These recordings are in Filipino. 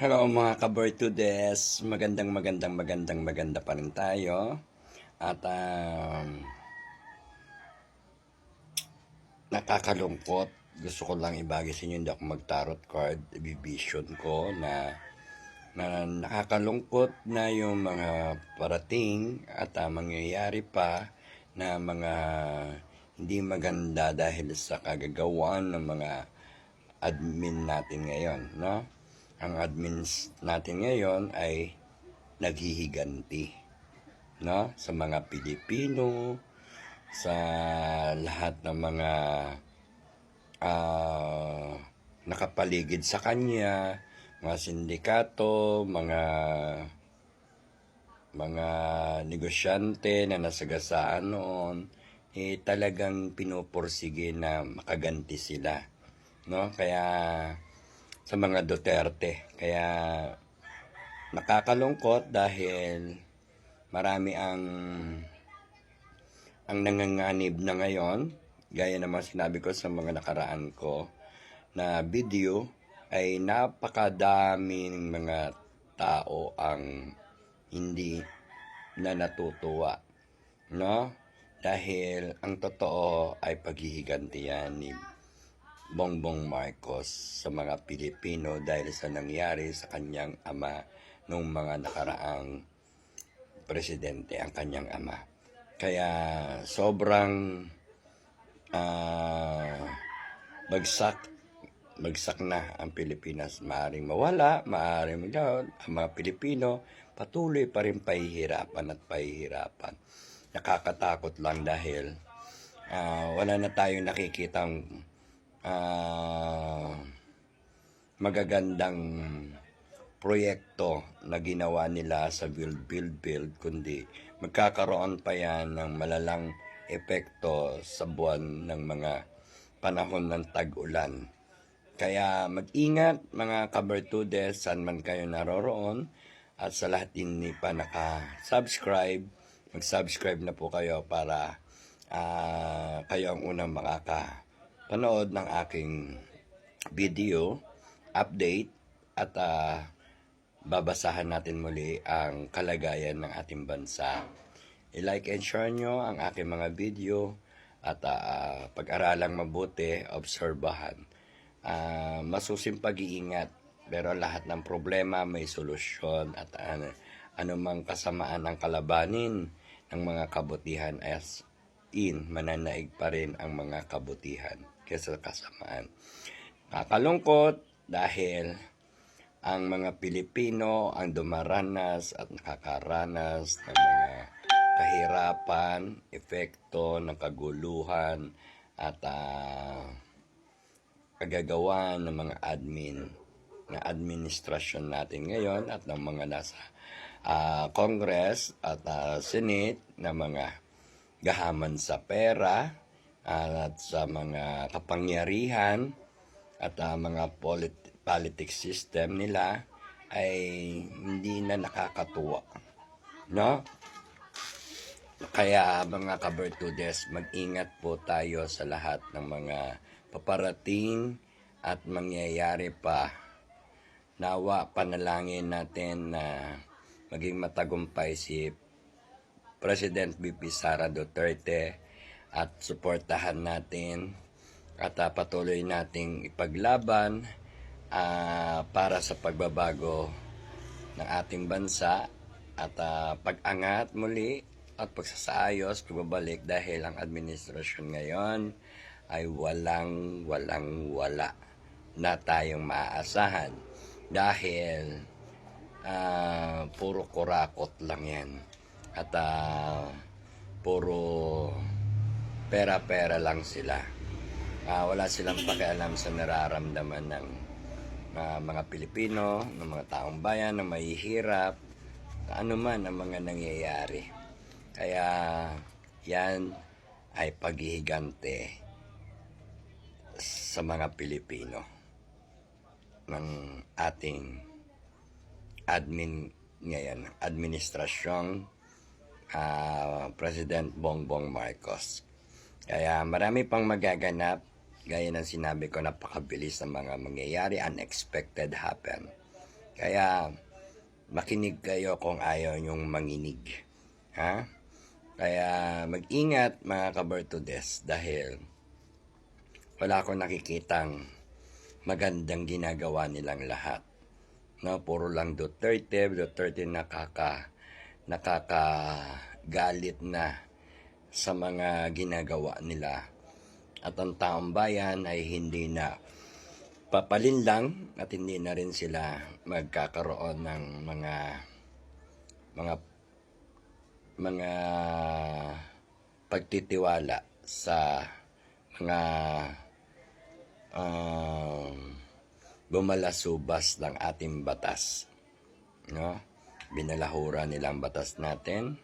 Hello mga ka-Bertudes, maganda pa rin tayo. At nakakalungkot, gusto ko lang ibagi sa inyo, hindi ako mag-tarot card, i-vision ko na nakakalungkot na yung mga parating at mangyayari pa na mga hindi maganda dahil sa kagagawan ng mga admin natin ngayon, no? Ang admins natin ngayon ay naghihiganti, no? Sa mga Pilipino, sa lahat ng mga nakapaligid sa kanya, mga sindikato, mga negosyante na nasagasaan noon, talagang pinupursige na makaganti sila, no? Kaya sa mga Duterte, kaya nakakalungkot dahil marami ang nanganganib na ngayon, gaya naman sinabi ko sa mga nakaraan ko na video, ay napakadaming mga tao ang hindi na natutuwa, no? Dahil ang totoo ay paghihigantihan ni Bongbong Marcos sa mga Pilipino dahil sa nangyari sa kanyang ama nung mga nakaraang presidente, ang kanyang ama. Kaya sobrang bagsak na ang Pilipinas. Maaring mawala, maaring magawad. Ang mga Pilipino patuloy pa rin pahihirapan at pahihirapan. Nakakatakot lang dahil wala na tayong nakikitang magagandang proyekto na ginawa nila sa build, kundi magkakaroon pa yan ng malalang epekto sa buwan ng mga panahon ng tag-ulan. Kaya mag-ingat mga ka-Bertudes, saan man kayo naroroon, at sa lahat hindi pa naka-subscribe, mag-subscribe na po kayo para kayo ang unang makakapanood ng aking video, update, at babasahan natin muli ang kalagayan ng ating bansa. I-like and share nyo ang aking mga video at pag-aralang mabuti, obserbahan. Masusing pag-iingat, pero lahat ng problema may solusyon at anumang kasamaan ang kalabanin ng mga kabutihan as in mananaig pa rin ang mga kabutihan kaysa kasamaan. Nakakalungkot dahil ang mga Pilipino ang dumaranas at nakakaranas ng mga kahirapan, epekto ng kaguluhan at kagagawa ng mga administrasyon natin ngayon at ng mga nasa Congress at Senate na mga gahaman sa pera at sa mga kapangyarihan at mga politics system nila ay hindi na nakakatuwa, no? Kaya mga ka-Bertudes, mag-ingat po tayo sa lahat ng mga paparating at mangyayari pa. Nawa panalangin natin na maging matagumpay si President BP Sara Duterte at suportahan natin at patuloy nating ipaglaban para sa pagbabago ng ating bansa at pag-angat muli at pagsasaayos, pagbabalik dahil ang administrasyon ngayon ay wala na tayong maaasahan dahil puro kurakot lang yan at puro pera-pera lang sila. Wala silang pakialam sa nararamdaman ng mga Pilipino, ng mga taong bayan na mahihirap, ano man ang mga nangyayari. Kaya yan ay paghihigante sa mga Pilipino ng ating administrasyong President Bongbong Marcos. Kaya marami pang magaganap, gaya ng sinabi ko, napakabilis ng mga mangyayari, unexpected happen. Kaya makinig kayo kung ayaw nyong manginig. Ha? Kaya mag-ingat mga kabartudes dahil wala akong nakikitang magandang ginagawa nilang lahat. No, puro lang Duterte nakakagalit na sa mga ginagawa nila. At ang taong bayan ay hindi na papalinlang at hindi na rin sila magkakaroon ng mga pagtitiwala sa mga bumalasubas ng ating batas. No? Binalahura nila ang batas natin.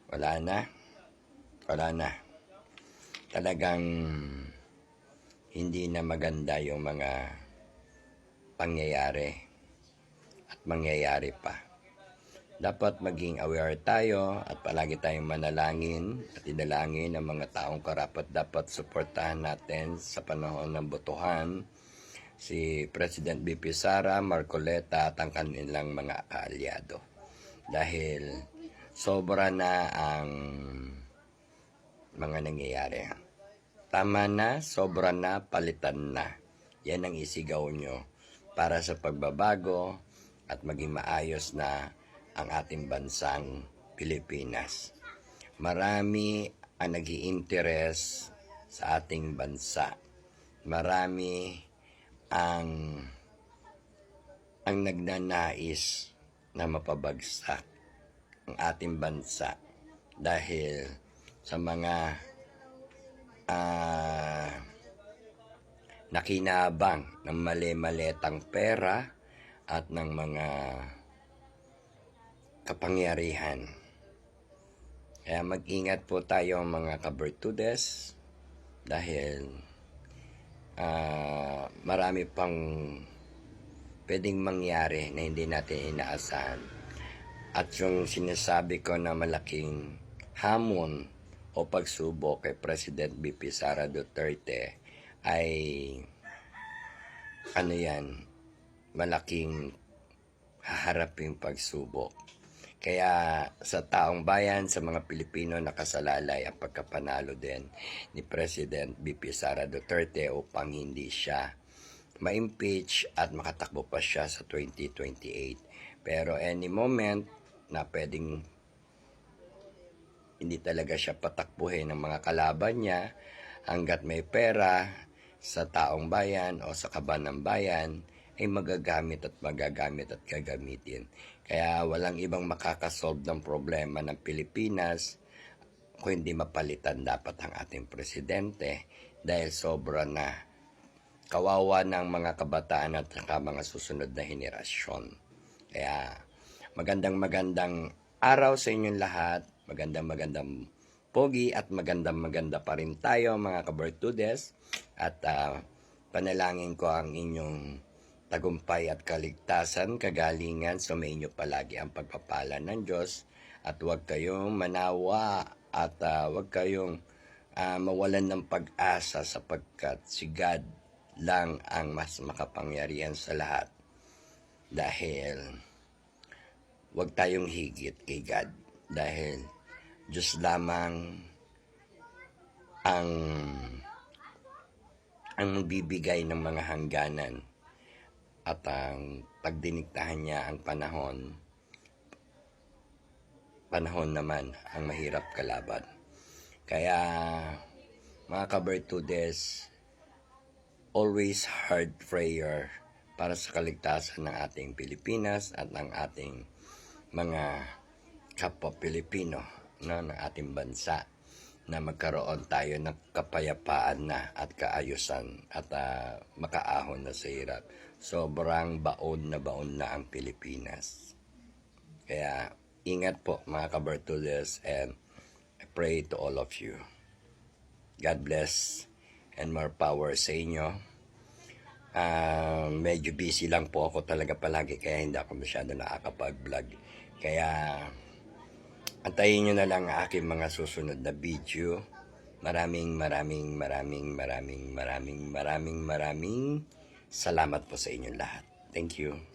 Wala na. Talagang hindi na maganda yung mga pangyayari at mangyayari pa. Dapat maging aware tayo at palagi tayong manalangin at idalangin ang mga taong karapat dapat suportahan natin sa panahon ng botohan, si President BP Sara, Marcoleta at ang kanilang mga kaalyado. Dahil sobra na ang mga nangyayari. Tama na, sobra na, palitan na. Yan ang isigaw nyo para sa pagbabago at maging maayos na ang ating bansang Pilipinas. Marami ang nag-i-interes sa ating bansa. Marami ang nagnanais na mapabagsak ang ating bansa dahil sa mga nakinabang ng mali-maletang pera at ng mga kapangyarihan. Kaya mag-ingat po tayo mga kabartudes dahil marami pang pwedeng mangyari na hindi natin inaasahan. At yung sinasabi ko na malaking hamon o pagsubok kay President BP Sara Duterte ay malaking haharaping pagsubok. Kaya sa taong bayan, sa mga Pilipino, nakasalalay ang pagkapanalo din ni President BP Sara Duterte upang hindi siya ma-impeach at makatakbo pa siya sa 2028. Pero any moment na pwedeng hindi talaga siya patakbuhin ng mga kalaban niya hanggat may pera sa taong bayan o sa kaban ng bayan ay magagamit at gagamitin. Kaya walang ibang makakasolve ng problema ng Pilipinas kung hindi mapalitan dapat ang ating presidente dahil sobra na kawawa ng mga kabataan at mga susunod na henerasyon. Kaya magandang araw sa inyong lahat, magandang pogi at maganda pa rin tayo mga kabartudes at panalangin ko ang inyong tagumpay at kaligtasan, kagalingan, sumainyo palagi ang pagpapala ng Diyos at huwag kayong manawa at huwag kayong mawalan ng pag-asa sapagkat si God lang ang mas makapangyarihan sa lahat dahil huwag tayong higit kay God dahil Diyos lamang ang bibigay ng mga hangganan at ang pagdiniktahan niya ang panahon naman ang mahirap kalaban. Kaya mga kabartudes, always hard prayer para sa kaligtasan ng ating Pilipinas at ng ating mga kapwa Pilipino, no, ng ating bansa na magkaroon tayo ng kapayapaan na at kaayusan at makaahon na sa hirap. Sobrang baon na ang Pilipinas. Kaya ingat po mga kabartudes and I pray to all of you. God bless and more power sa inyo. Medyo busy lang po ako talaga palagi kaya hindi ako masyado nakakapag-vlog. Kaya antayin nyo na lang ang aking mga susunod na video. Maraming salamat po sa inyong lahat. Thank you.